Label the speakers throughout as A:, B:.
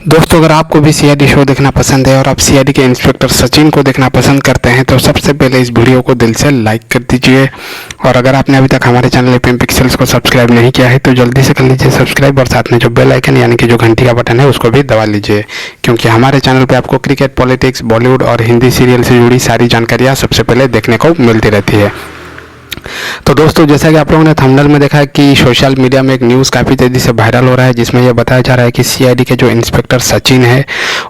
A: दोस्तों, अगर आपको भी सीआईडी शो देखना पसंद है और आप सीआईडी के इंस्पेक्टर सचिन को देखना पसंद करते हैं तो सबसे पहले इस वीडियो को दिल से लाइक कर दीजिए। और अगर आपने अभी तक हमारे चैनल एपीएम पिक्सेल्स को सब्सक्राइब नहीं किया है तो जल्दी से कर लीजिए सब्सक्राइब और साथ में जो बेल आइकन यानी कि जो घंटी का बटन है उसको भी दबा लीजिए, क्योंकि हमारे चैनल पर आपको क्रिकेट, पॉलिटिक्स, बॉलीवुड और हिंदी सीरियल से जुड़ी सारी जानकारियाँ सबसे पहले देखने को मिलती रहती है। तो दोस्तों, जैसा कि आप लोगों ने थंबनेल में देखा कि सोशल मीडिया में एक न्यूज़ काफ़ी तेज़ी से वायरल हो रहा है, जिसमें यह बताया जा रहा है कि सीआईडी के जो इंस्पेक्टर सचिन है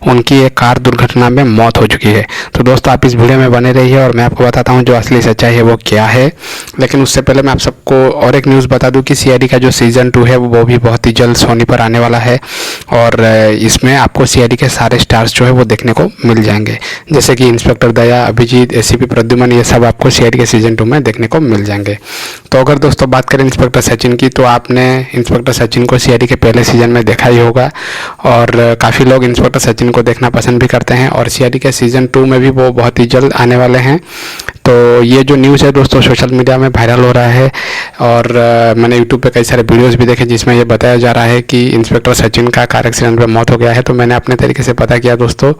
A: उनकी एक कार दुर्घटना में मौत हो चुकी है। तो दोस्तों, आप इस वीडियो में बने रहिए और मैं आपको बताता हूं जो असली सच्चाई है वो क्या है। लेकिन उससे पहले मैं आप सबको और एक न्यूज़ बता दूँ कि सीआईडी का जो सीज़न 2 है वो भी बहुत ही जल्द सोनी पर आने वाला है और इसमें आपको सीआईडी के सारे स्टार्स जो है वो देखने को मिल जाएंगे, जैसे कि इंस्पेक्टर दया, अभिजीत, एसीपी प्रद्युमन, ये सब आपको सीआईडी के सीज़न 2 में देखने को मिल जाएंगे। तो अगर दोस्तों बात करें इंस्पेक्टर सचिन की, तो आपने इंस्पेक्टर सचिन को सीआईडी के पहले सीजन में देखा ही होगा और काफ़ी लोग इंस्पेक्टर सचिन को देखना पसंद भी करते हैं और सीआईडी के सीज़न 2 में भी वो बहुत ही जल्द आने वाले हैं। तो ये जो न्यूज़ है दोस्तों सोशल मीडिया में वायरल हो रहा है और मैंने यूट्यूब पे कई सारे वीडियोस भी देखे जिसमें ये बताया जा रहा है कि इंस्पेक्टर सचिन का कार एक्सीडेंट में मौत हो गया है। तो मैंने अपने तरीके से पता किया दोस्तों,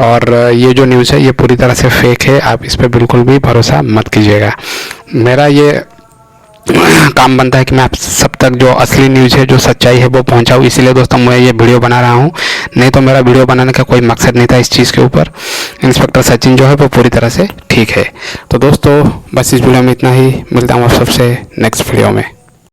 A: और ये जो न्यूज़ है ये पूरी तरह से फेक है, आप इस पर बिल्कुल भी भरोसा मत कीजिएगा। मेरा ये काम बनता है कि मैं आप सब तक जो असली न्यूज़ है, जो सच्चाई है वो पहुंचाऊं, इसीलिए दोस्तों मैं ये वीडियो बना रहा हूं। नहीं तो मेरा वीडियो बनाने का कोई मकसद नहीं था इस चीज़ के ऊपर। इंस्पेक्टर सचिन जो है वो पूरी तरह से ठीक है। तो दोस्तों बस इस वीडियो में इतना ही, मिलता हूँ आप सबसे नेक्स्ट वीडियो में।